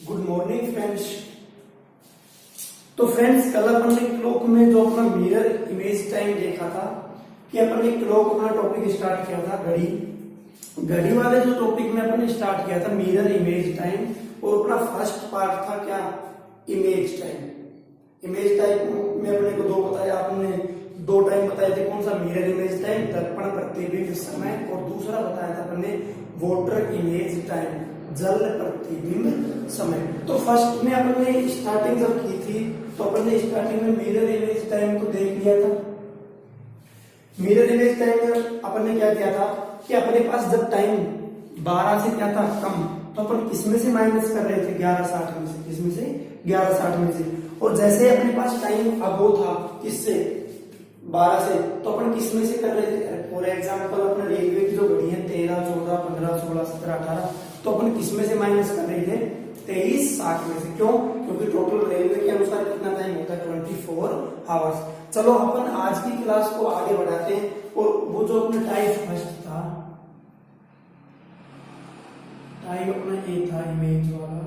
Good morning friends. तो friends, कल अपन ने क्लॉक में जो अपना मिरर इमेज टाइम देखा था कि अपन ने क्लॉक अपना टॉपिक स्टार्ट किया था घड़ी वाले जो टॉपिक में अपन ने स्टार्ट किया था मिरर इमेज टाइम, और अपना फर्स्ट पार्ट था क्या, इमेज टाइम। इमेज टाइम में अपने को दो बताया, आपने दो टाइम बताए थे, कौन सा, मिरर इमेज टाइम दर्पण प्रतिबिंब समय, और दूसरा बताया था अपन ने वाटर इमेज टाइम जल प्रतिबिंब समय। तो फर्स्ट में अपन ने स्टार्टिंग जब की थी तो अपन ने स्टार्टिंग में मिरर इमेज टाइम को देख लिया था। मिरर इमेज टाइम में अपन ने क्या किया था कि अपने पास जब टाइम 12 से क्या था कम, तो अपन किसमें से माइनस कर रहे थे, 11:60 में से। किसमें से, 11:60 में से। और जैसे अपने पास टाइम अब वो था किससे, 12 से, तो अपन किसमें से कर रहे थे। फॉर एग्जाम्पल अपने रेलवे की जो घड़ी है 13, 14, 15, 16, 17, 18, तो अपन किसमें से माइनस कर रहे थे, 23:60 में से। क्यों? क्योंकि टोटल रेलवे के अनुसार कितना टाइम होता है, 24 आवर्स। चलो अपन आज की क्लास को आगे बढ़ाते हैं, और वो जो अपना टाइम फर्स्ट था, टाइम अपना ये था इमेज वाला,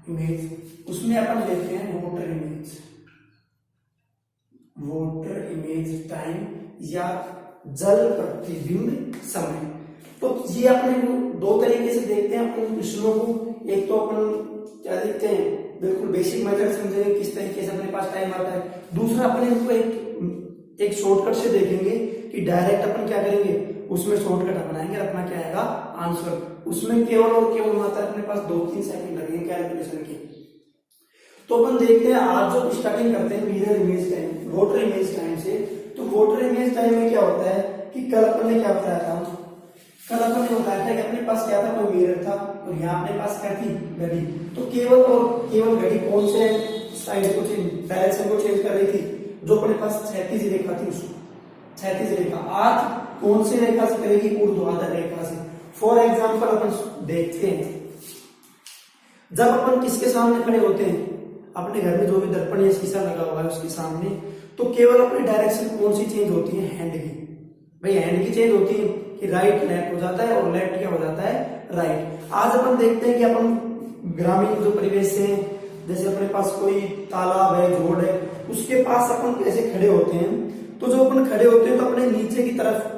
इमेज, उसमें अपन लेते हैं water image, water image time या जल प्रतिबिंब समय। तो ये अपने दो तरीके से देखते हैं अपन प्रश्नों को। एक तो अपन क्या देखते हैं, बिल्कुल बेसिक मेथड समझेंगे किस तरीके से अपने पास टाइम आता है। दूसरा अपन इनको एक शॉर्टकट से देखेंगे कि डायरेक्ट अपन क्या करेंगे, उसमें शॉर्टकट अपनाएंगे, अपना क्या आएगा आंसर। उसमें केवल और केवल मात्र अपने पास 2-3 सेकंड लगेंगे कैलकुलेशन के। तो अपन देखते हैं आज जो स्टार्टिंग करते हैं mirror image time, water image time से। तो वाटर इमेज टाइम में क्या होता है कि कल अपन ने क्या बताया था, कल अपन ने बताया था कि अपने पास क्या था, कोई मिरर था, और यहाँ अपने पास क्या थी, घड़ी। तो केवल और केवल घड़ी कौन से साइड को चेंज, डायरेक्शन को चेंज कर रही थी, जो अपने पास क्षैतिज रेखा थी, उसको क्षैतिज रेखा। आज कौन सी रेखा से करेगी, ऊर्ध्वाधर रेखा से। फॉर एग्जाम्पल अपन देखते हैं, जब अपन किसके सामने खड़े होते हैं, अपने घर में जो भी दर्पण या शीशा लगा हुआ है उसके सामने, तो केवल अपनी डायरेक्शन कौन सी चेंज होती है, हैंड की। भाई हैंड की चेंज होती है कि राइट लेफ्ट हो जाता है, और लेफ्ट क्या हो जाता है, राइट। आज अपन देखते हैं कि अपन ग्रामीण जो परिवेश से, जैसे अपने पास कोई तालाब है, जोड़ है, उसके पास अपन कैसे खड़े होते हैं, तो जो अपन खड़े होते हैं तो अपने नीचे की तरफ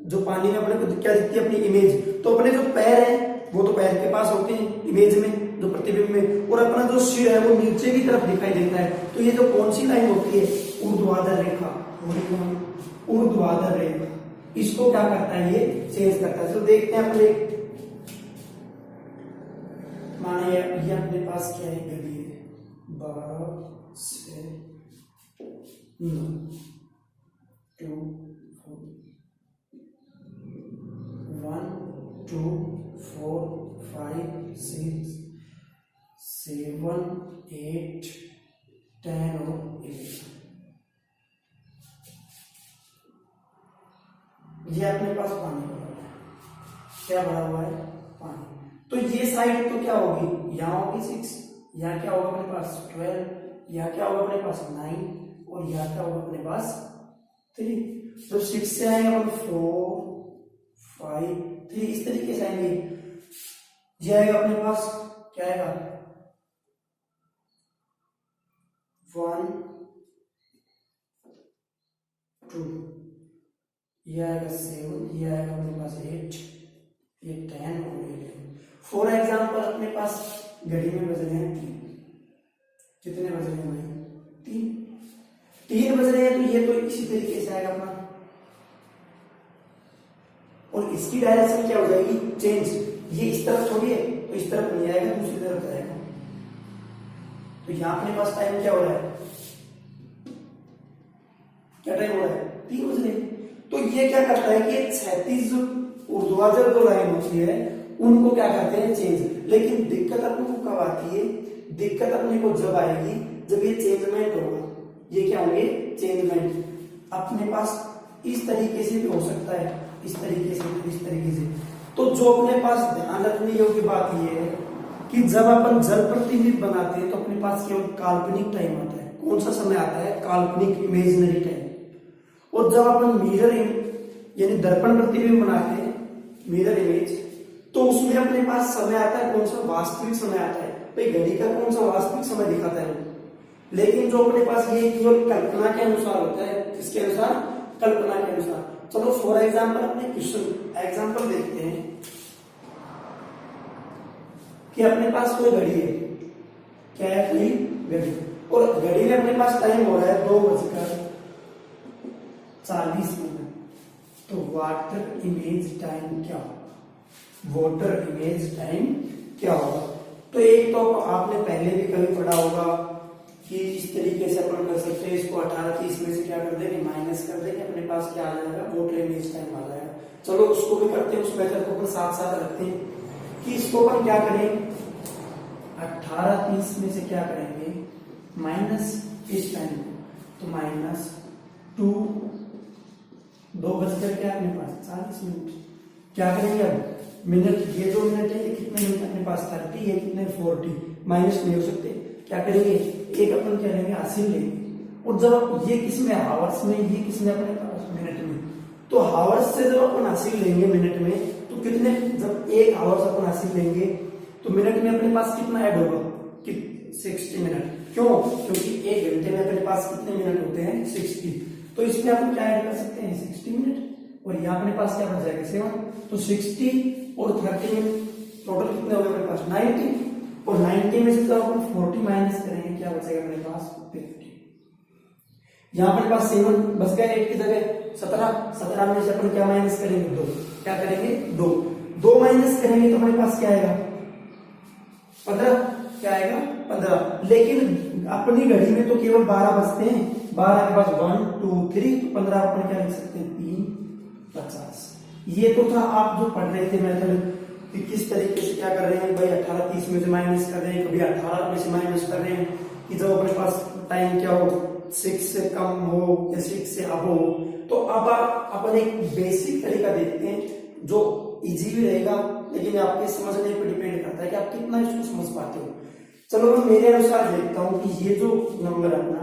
जो पानी में अपने को क्या दिखती है, अपनी इमेज। तो अपने जो पैर है वो तो पैर के पास होते हैं इमेज में, जो प्रतिबिंब में, और अपना जो सिर है वो नीचे की तरफ दिखाई देता है। तो ये जो कौन सी लाइन होती है, ऊर्ध्वाधर रेखा, ऊर्ध्वाधर रेखा, इसको क्या करता है, ये चेंज करता है। तो देखते हैं अपने, माने ये अपने पास क्या है, घड़ी है, 12 से 9, 2, 1, 2, 4, 5, 6, 7, 8, 10 और 11। ये अपने पास पानी भरा हुआ है, क्या भरा हुआ है, पानी। तो ये साइड तो क्या होगी, यहाँ होगी 6, यहाँ क्या होगा अपने पास 12, यहाँ क्या होगा अपने पास 9, और यहाँ क्या होगा अपने पास 3। तो 6 से आएंगे अपन 4, 5, 3, इस तरीके से आएंगे। ये आएगा अपने पास क्या आएगा, 1, 2, ये आएगा 7, ये आएगा अपने पास 8, ये 10 और 11। फॉर एग्जाम्पल अपने पास घड़ी में बज रहे हैं 3। कितने बज रहे हैं भाई, 3 बज रहे हैं। तो ये तो इसी तरीके से आएगा अपना, और इसकी डायरेक्शन क्या हो जाएगी, चेंज। ये इस तरफ थोड़ी है, तो इस तरफ नहीं आएगा, दूसरी तरफ जाएगा। तो यहाँ अपने पास टाइम क्या हो रहा है, क्या टाइम हो रहा है, 3 बज रहे हैं। तो ये क्या करता है कि क्षैतिज ऊर्ध्वाधर जो लाइन होती है उनको क्या करते हैं, चेंज। लेकिन दिक्कत अपने को कब आती है, दिक्कत अपने को जब आएगी जब ये चेंजमेंट होगा। ये क्या होंगे, चेंजमेंट। अपने पास इस तरीके से भी हो सकता है, इस तरीके से, इस तरीके से। तो जो अपने पास ध्यान रखने योग्य बात यह है कि जब अपन जल प्रतिबिंब बनाते हैं तो अपने पास केवल काल्पनिक टाइम आता है। कौन सा समय आता है, काल्पनिक, इमेजिनरी टाइम। और जब अपन मिरर यानी दर्पण प्रतिबिंब बनाते हैं, मिरर इमेज, तो उसमें अपने पास समय आता है कौन सा, वास्तविक समय आता है। भाई घड़ी का कौन सा वास्तविक समय दिखाता है, लेकिन जो अपने पास ये केवल कल्पना के अनुसार होता है। किसके अनुसार, कल्पना के अनुसार। चलो फॉर एग्जाम्पल अपने क्वेश्चन एग्जाम्पल देखते हैं कि अपने पास कोई घड़ी है, क्या है, कोई घड़ी, और घड़ी में अपने पास टाइम हो रहा है 2:40। तो वाटर इमेज टाइम क्या होगा, वाटर इमेज टाइम क्या होगा। तो एक तो आपने पहले भी कभी पढ़ा होगा कि इस तरीके से अपन कर सकते हैं, इसको 18:30 में से क्या कर देंगे, माइनस कर देंगे, अपने पास क्या आ जाएगा, वाटर इमेज टाइम आ जाएगा। चलो उसको भी करते हैं, उस मेथड को अपन साथ साथ रखते हैं कि इसको अपन क्या करें, 18:30 में से क्या करेंगे, माइनस इस टाइम, तो माइनस 2 बजकर क्या अपने पास 40 मिनट। क्या करेंगे अब, मिनट, ये 2 मिनट है, ये कितने मिनट अपने पास 30 है, कितने 40, माइनस नहीं हो सकते। क्या करेंगे, एक अपन क्या लेंगे, हासिल लेंगे, और जब ये किसमें, हावर्स में, ये किसमें अपने पास मिनट में, तो हावर्स से जब अपन हासिल लेंगे मिनट में, तो कितने, जब 1 हावर्स अपन हासिल लेंगे तो मिनट में अपने पास कितना ऐड होगा, 60 मिनट। क्यों, क्योंकि 1 घंटे में अपने पास कितने मिनट होते हैं, 60। तो इसमें अपन क्या ऐड कर सकते हैं, 60 मिनट, और यहाँ अपने पास क्या बच जाएगा, 7। तो 60 और 30 मिनट टोटल कितने हो गए अपने पास, 90, और 90 में से जब अपन 40 माइनस करेंगे क्या बचेगा अपने पास, 50। यहाँ अपने पास 7 बच गया, 8 की जगह 17 में से अपन क्या माइनस करेंगे, 2। क्या करेंगे, 2 माइनस करेंगे तो अपने पास क्या आएगा, 15। क्या आएगा, 15। लेकिन अपनी घड़ी में तो केवल 12 बजते हैं, 12 के बाद 1 2 3, तो 15 अपन क्या लिख सकते हैं, 3 50। ये तो था आप जो पढ़ रहे थे मेथड कि किस तरीके से क्या कर रहे हैं, भाई 18:30 में से माइनस कर रहे हैं, कभी 18 में से माइनस कर रहे हैं, कि जब अपने पास टाइम क्या हो, 6 से कम हो या 6 से अब हो। तो अब अपन एक बेसिक तरीका देखते हैं जो इजी भी रहेगा, लेकिन आपके समझने पर डिपेंड करता है कि आप कितना इसको समझ पाते हो। चलो मैं मेरे अनुसार देखता हूं कि ये जो नंबर अपना,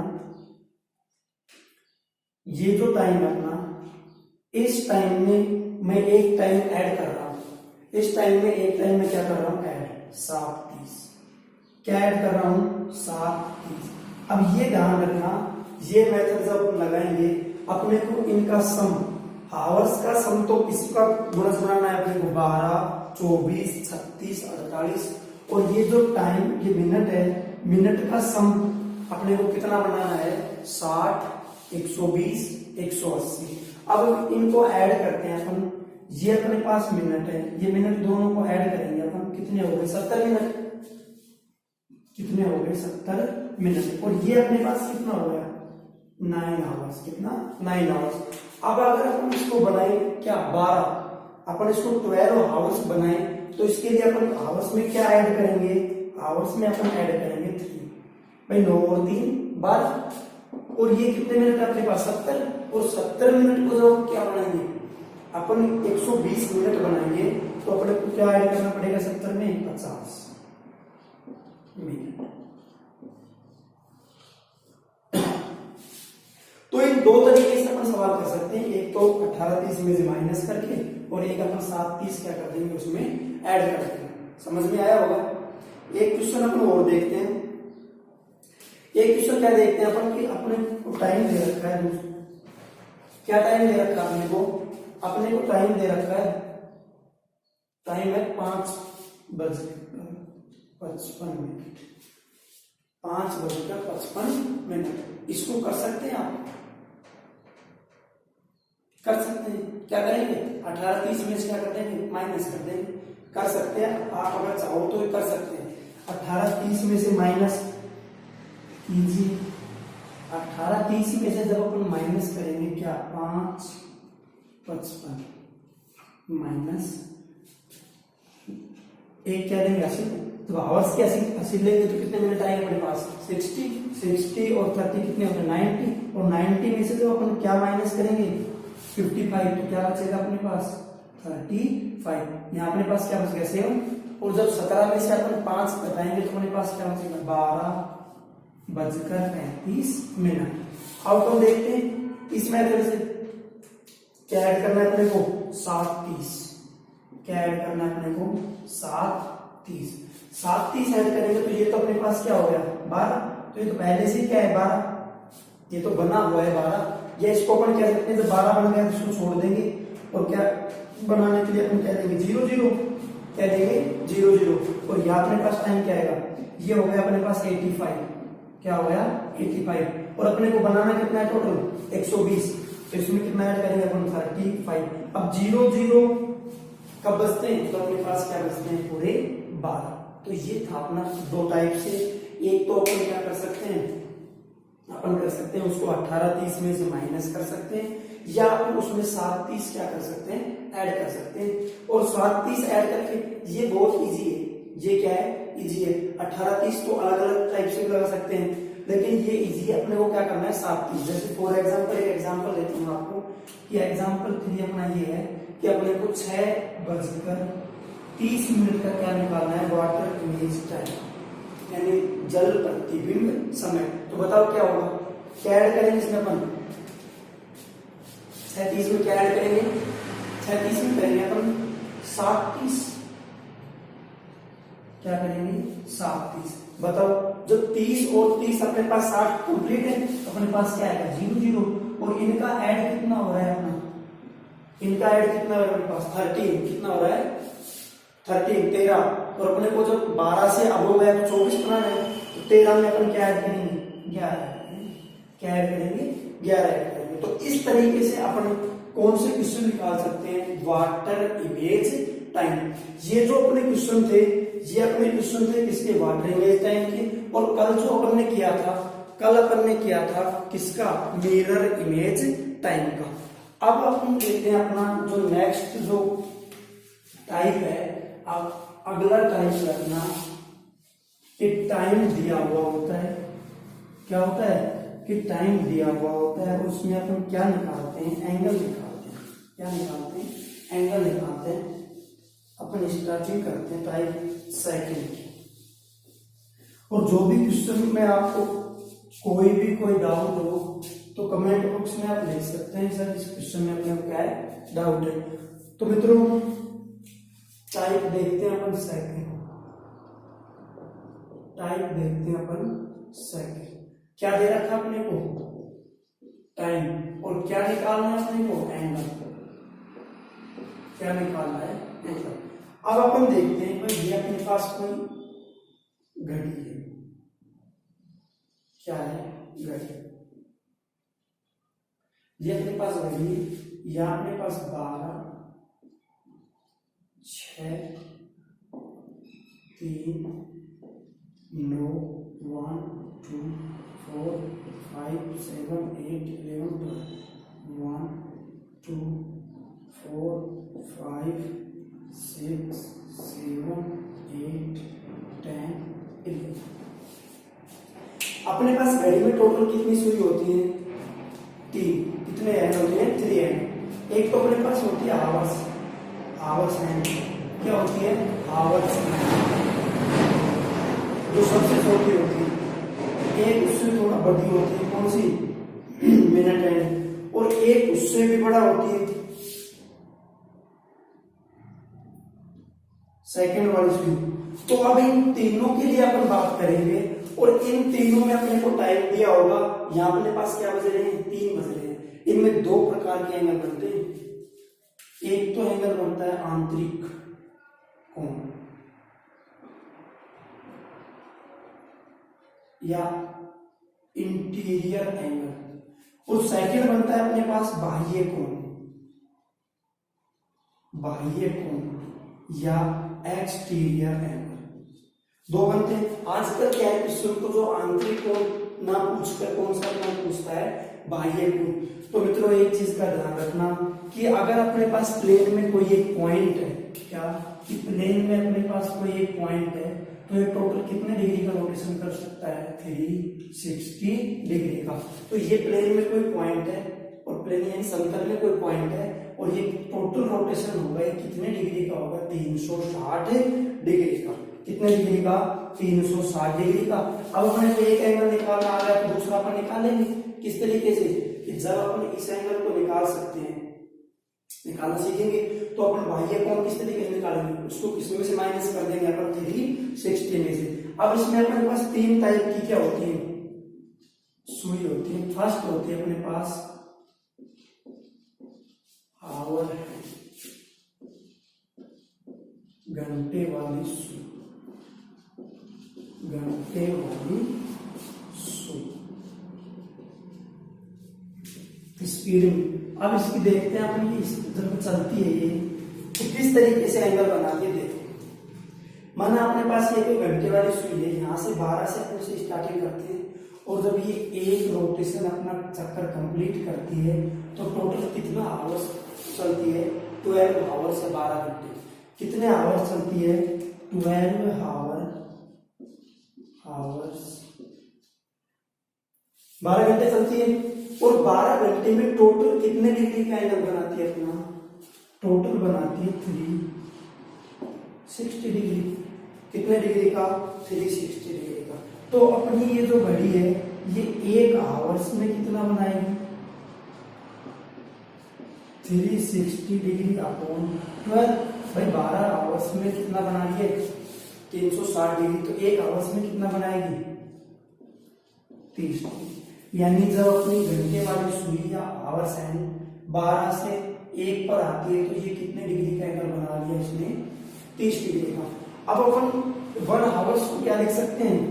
ये जो टाइम अपना, इस टाइम में मैं एक टाइम ऐड कर रहा हूं, इस टाइम में एक टाइम में क्या कर रहा हूं, ऐड 7:30। क्या ऐड कर रहा हूं, 7:30। अब ये ध्यान रखना, ये मेथड जब लगाएंगे अपने को इनका सम, हावर्स का सम तो इसका गुणज बनाना है अपने को, 12 24 36 48, और ये जो टाइम, ये मिनट है, मिनट का सम अपने को कितना बनाना है, 60 120 180। अब इनको ऐड करते हैं अपन, ये अपने पास मिनट है, ये मिनट दोनों को ऐड करेंगे अपन, कितने हो गए, 70 मिनट। कितने हो गए, 70 मिनट। और ये अपने पास कितना हो गया, 9 आवर्स। कितना, 9 आवर्स। अब अगर अपन इसको बनाए क्या, 12, अपन इसको 12 आवर्स बनाए, तो इसके लिए अपन आवर्स में क्या ऐड करेंगे, आवर्स में अपन ऐड करेंगे 3। भाई 9 और 3 12, और ये कितने मिनट है अपने पास, 70, और 70 मिनट को जब क्या बनाएंगे अपन, 120 मिनट बनाएंगे, तो अपने को क्या ऐड करना पड़ेगा 70 में, 50 मिनट। तो इन 2 तरीके से अपन सवाल कर सकते हैं, एक तो 18:30 में से माइनस करके, और एक अपन 7:30 क्या कर देंगे उसमें ऐड कर देंगे। समझ में आया होगा। एक क्वेश्चन अपन और देखते हैं। एक क्वेश्चन क्या देखते हैं अपन कि अपने को टाइम दे रखा है, क्या टाइम दे रखा है अपने को, अपने को टाइम दे रखा है, टाइम है 5:55 मिनट, 5:55। इसको कर सकते हैं आप, कर सकते हैं। क्या करेंगे, 18:30 में से क्या कर देंगे, माइनस कर देंगे। कर सकते हैं आप, अगर चाहो तो कर सकते हैं। 18:30 में से माइनस कीजिए, 18:30 में से जब अपन माइनस करेंगे क्या, 5:55 माइनस एक क्या देंगे, 80। तो आवर्स के 80 लेंगे तो कितने मिनट आएंगे अपने पास, 60 और 30 कितने होते हैं, 90, और 90 में से जब अपन क्या माइनस करेंगे, 55, तो क्या बचेगा अपने पास, 35। यहाँ अपने पास क्या बच गया, 7, और जब 17 में से अपन 5 बताएंगे तो अपने पास क्या बचेगा, 12:35 मिनट। आउटकम देखते हैं। इस मेथड से क्या ऐड करना है अपने को, 7:30। क्या ऐड करना है अपने को 730 730 ऐड करेंगे तो ये तो अपने पास क्या हो गया 12, तो ये तो पहले से ही क्या है 12, ये तो बना हुआ है 12, या इसको अपन कह सकते हैं जब 12 बन गया तो इसको छोड़ देंगे और क्या बनाने के लिए अपन कह देंगे 0 0, कह देंगे 0 0, और यहाँ अपने पास टाइम क्या आएगा, ये हो गया अपने पास 85, क्या हो गया 85, और अपने को बनाना कितना है टोटल 120, तो इसमें कितना ऐड करेंगे अपन 35। अब 0 0 कब बचते हैं, तो अपने पास क्या बचते हैं पूरे 12। तो ये था अपना दो टाइप से, एक तो अपन क्या कर सकते हैं, अपन कर सकते हैं उसको 1830 में से माइनस कर सकते हैं, या अपन उसमें 730 क्या कर सकते हैं ऐड कर सकते हैं, और 730 ऐड करके ये बहुत इजी है, ये क्या है इजी है। 1830 तो अलग अलग टाइप से लगा सकते हैं, लेकिन ये इजी है, अपने को क्या करना है 730। जैसे फॉर एग्जांपल एक एग्जांपल देता हूँ आपको कि एग्जांपल 3 अपना ये है कि अपने को 6:30 का क्या निकालना है वाटर इमेज टाइम, यानी जल प्रतिबिंब समय। तो बताओ क्या होगा, क्या ऐड करेंगे इसमें अपन 36 में क्या ऐड करेंगे, 36 में करेंगे अपन 730, क्या करेंगे 730। बताओ जब 30 और 30 अपने पास 60 कंप्लीट है तो अपने पास क्या आएगा 0 0, और इनका ऐड कितना हो रहा है अपना, इनका ऐड कितना हो रहा है अपने पास 13, कितना हो रहा है 13, और अपने को जब 12 से अब हो गया तो 24 बनाना है, तो 13 में अपन क्या ऐड करेंगे 11, क्या ऐड करेंगे 11 ऐड करेंगे। तो इस तरीके से अपन कौन से क्वेश्चन निकाल सकते हैं वाटर इमेज टाइम। ये जो अपने क्वेश्चन थे ये अपने क्वेश्चन थे किसके, वाटर इमेज टाइम के, और कल जो अपन ने किया था, कल अपन ने किया था किसका, मिरर इमेज टाइम का। अब अपन देखते हैं अपना जो नेक्स्ट जो टाइप है, अब अगला टाइप रखना कि टाइम दिया हुआ होता है, क्या होता है कि टाइम दिया हुआ होता है, उसमें अपन क्या निकालते हैं एंगल निकालते हैं, क्या निकालते हैं एंगल निकालते हैं। अपन स्टार्टिंग करते हैं टाइप सेकंड की, और जो भी क्वेश्चन में आपको कोई डाउट हो तो कमेंट बॉक्स में आप लिख सकते हैं सर इस क्वेश्चन में अपने क्या है डाउट है। तो मित्रों टाइप देखते हैं अपन सेकंड, टाइप देखते हैं अपन सेकंड, क्या दे रखा अपने को टाइम, और क्या निकालना है अपने को एंगल, क्या निकालना है एंगल। अब अपन देखते हैं भाई ये अपने पास कोई घड़ी है, क्या है घड़ी, ये अपने पास घड़ी, या अपने पास 12 6 3 9 1 2 4 5 7 8 11 12 1 2 4 5 6 7 8 10 11। अपने पास घड़ी में टोटल कितनी सुई होती है 3, कितने एंड होते हैं 3 एंड। एक तो अपने पास होती है आवर्स, आवर्स हैंड, क्या होती है आवर्स जो सबसे छोटी होती है, एक उससे थोड़ा बड़ी होती है कौन सी मिनट हैंड, और एक उससे भी बड़ा होती है सेकंड वाली सुई। तो अब इन तीनों के लिए अपन बात करेंगे, और इन तीनों में अपने को टाइम दिया होगा, यहाँ अपने पास क्या बज रहे हैं 3 बज रहे हैं। इनमें 2 प्रकार के एंगल बनते हैं, एक तो एंगल बनता है आंतरिक कोण या इंटीरियर एंगल, और सेकंड बनता है अपने पास बाह्य कोण, बाह्य कोण या एक्सटीरियर एंगल, 2 बनते हैं। आजकल क्या है क्वेश्चन को जो आंतरिक कोण ना पूछकर कौन सा कोण पूछता है बाह्य कोण। तो मित्रों एक चीज का ध्यान रखना कि अगर अपने पास प्लेन में कोई एक पॉइंट है, क्या कि प्लेन में अपने पास कोई एक पॉइंट है, तो ये टोटल कितने डिग्री का रोटेशन कर सकता है 360 डिग्री का। तो ये प्लेन में कोई पॉइंट है, और प्लेन यानी समतल में कोई पॉइंट है, और ये टोटल रोटेशन होगा ये कितने डिग्री का होगा 360 डिग्री का। कितने डिग्री का 360 डिग्री का। अब अपने को एक एंगल निकालना आ रहा है तो दूसरा अपन निकालेंगे किस तरीके से, कि जब अपन इस एंगल को निकाल सकते हैं निकालना सीखेंगे तो अपन बाह्य कोण किस तरीके से निकालेंगे, उसको किसमें से माइनस कर देंगे अपन 360 में से। अब इसमें अपने पास तीन टाइप की क्या होती है सुई होती है। फर्स्ट होती है अपने पास आवर घंटे वाली सुई, घंटे वाली सुई स्पीड में। अब इसकी देखते हैं अपन ये जब चलती है ये तो किस तरीके से एंगल बनाती है। देखो माना अपने पास ये कोई घंटे वाली सुई है, यहाँ से 12 से अपन से स्टार्टिंग करते हैं और जब ये एक रोटेशन अपना चक्कर कंप्लीट करती है तो टोटल कितना आवर्स चलती है, 12 आवर्स से 12 घंटे। कितने आवर्स चलती है, 12 आवर्स 12 घंटे चलती है। और 12 घंटे में टोटल कितने डिग्री का एंगल बनाती है अपना, टोटल बनाती है 360 डिग्री। कितने डिग्री का, 360 डिग्री का। तो अपनी ये जो घड़ी है ये 1 आवर्स में कितना बनाएगी, 360 डिग्री अपॉन 12। भाई 12 आवर्स में कितना बना रही है, 360 डिग्री। तो 1 आवर्स में कितना बनाएगी, 30 डिग्री। यानी जब अपनी घंटे वाली सुई या आवर्स हैंड 12 से 1 पर आती है तो ये कितने डिग्री का एंगल बना लिया इसने, 30 डिग्री का। अब अपन 1 आवर्स को क्या लिख सकते हैं,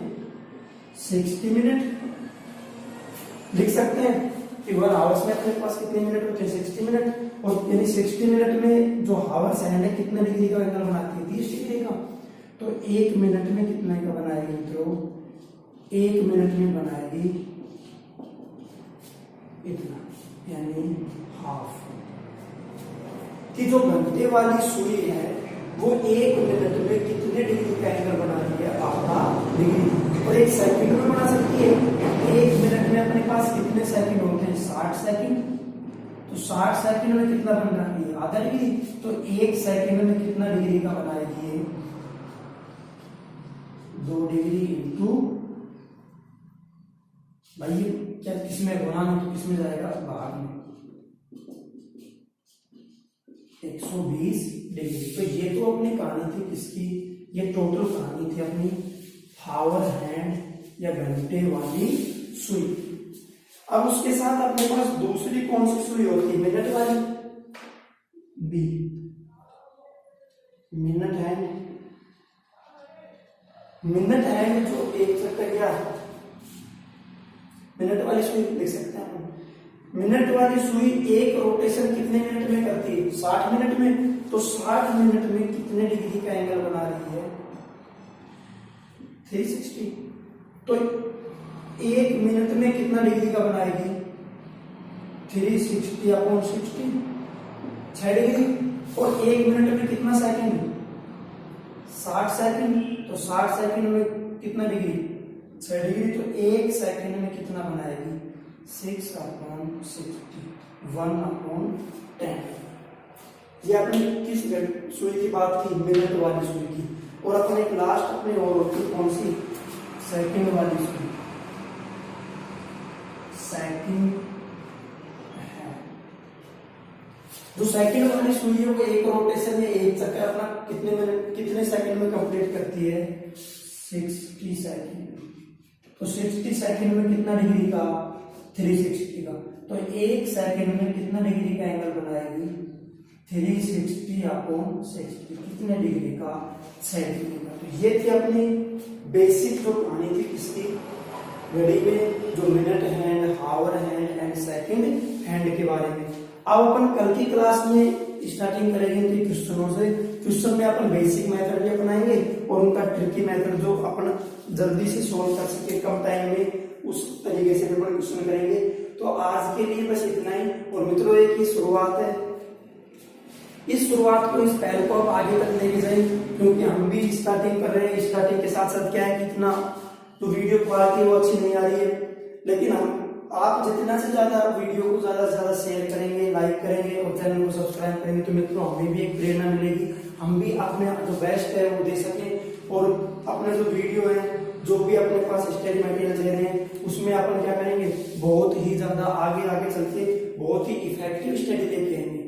60 मिनट लिख सकते हैं कि 1 आवर्स में अपने पास कितने मिनट होते हैं, 60 मिनट। और यानी 60 मिनट में जो आवर्स हैंड है कितने डिग्री का एंगल बनाती है, 30 डिग्री का। तो 1 मिनट में कितने का बनाएगी मित्रों, 1 मिनट में बनाएगी इतना, यानी हाफ। कि जो घंटे वाली सुई है वो 1 मिनट में कितने डिग्री का एंगल बना रही है, आधा डिग्री। और 1 सेकंड में बना सकती है। 1 मिनट में अपने पास कितने सेकंड होते हैं, 60 सेकंड। तो 60 सेकंड में कितना बन रही है, आधा डिग्री। तो 1 सेकंड में कितना डिग्री का बनाएगी, 2 डिग्री इंटू, भाई क्या किसमें गुणा है तो किसमें जाएगा, बाहर में, 120 डिग्री। तो ये तो अपनी कहानी थी किसकी, ये टोटल कहानी थी अपनी आवर हैंड या घंटे वाली सुई। अब उसके साथ अपने पास दूसरी कौन सी सुई होती है, मिनट वाली, बी मिनट हैंड। मिनट हैंड जो एक चक्कर क्या मिनट वाली सुई लिख सकते हैं हम। मिनट वाली सुई एक रोटेशन कितने मिनट में करती है, 60 मिनट में। तो 60 मिनट में कितने डिग्री का एंगल बना रही है, 360। तो 1 मिनट में कितना डिग्री का बनाएगी, 360 अपॉन 60, 6 डिग्री। और 1 मिनट में कितना सेकंड, 60 सेकंड। तो 60 सेकंड में कितना डिग्री, 6 डिग्री। तो 1 सेकंड में कितना बनाएगी, 6 अपॉन 60, 1 अपॉन 10। ये अपनी किस सुई की बात की, मिनट वाली सुई की। और अपन एक लास्ट अपनी और होती कौन सी, सेकंड वाली सुई, सेकंड। जो सेकंड वाली सुई है वो एक रोटेशन या एक चक्कर अपना कितने मिनट कितने सेकंड में कंप्लीट करती है, 60 सेकंड। तो 60 सेकंड में कितना डिग्री का, 360 का। तो 1 सेकंड में कितना डिग्री का एंगल बनाएगी, 360 अपॉन 60, कितने डिग्री का, 6 डिग्री का। तो ये थी अपनी बेसिक जो कहानी थी किसकी, घड़ी में जो minute hand, hour hand and second hand के बारे में। अब अपन कल की क्लास में स्टार्टिंग करेंगे तो क्वेश्चनों से। क्वेश्चन में अपन बेसिक मेथड भी अपनाएंगे और उनका ट्रिकी मेथड जो अपन जल्दी से सॉल्व कर सके कम टाइम में, उस तरीके से अपन क्वेश्चन करेंगे। तो आज के लिए बस इतना ही। और मित्रों एक ही शुरुआत है, इस शुरुआत को, इस पहल को आप आगे तक लेके जाइए, क्योंकि हम भी स्टार्टिंग कर रहे हैं। स्टार्टिंग के साथ साथ क्या है कि इतना तो वीडियो क्वालिटी वो अच्छी नहीं आ रही है, लेकिन हम आप जितना से ज्यादा वीडियो को ज्यादा से ज्यादा शेयर करेंगे, लाइक करेंगे और चैनल को सब्सक्राइब करेंगे तो मित्रों हमें भी एक प्रेरणा मिलेगी, हम भी अपने जो बेस्ट है वो दे सकें। और अपने जो वीडियो है, जो भी अपने पास स्टडी मटेरियल दे रहे हैं, उसमें अपन क्या करेंगे, बहुत ही ज्यादा आगे आगे चल के बहुत ही इफेक्टिव स्टडी लेके आएंगे।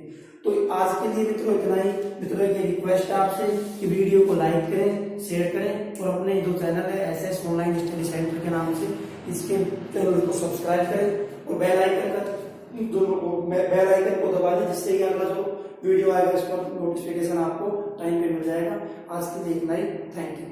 तो आज के लिए मित्रों इतना ही। मित्रों की रिक्वेस्ट है आपसे कि वीडियो को लाइक करें, शेयर करें और अपने जो चैनल है एसएस ऑनलाइन स्टडी सेंटर के नाम से इसके चैनल को सब्सक्राइब करें और बेल आइकन को दबा दें, जिससे कि अगला जो वीडियो आएगा इस पर नोटिफिकेशन आपको टाइम पे मिल जाएगा। आज के लिए इतना ही। Thank you.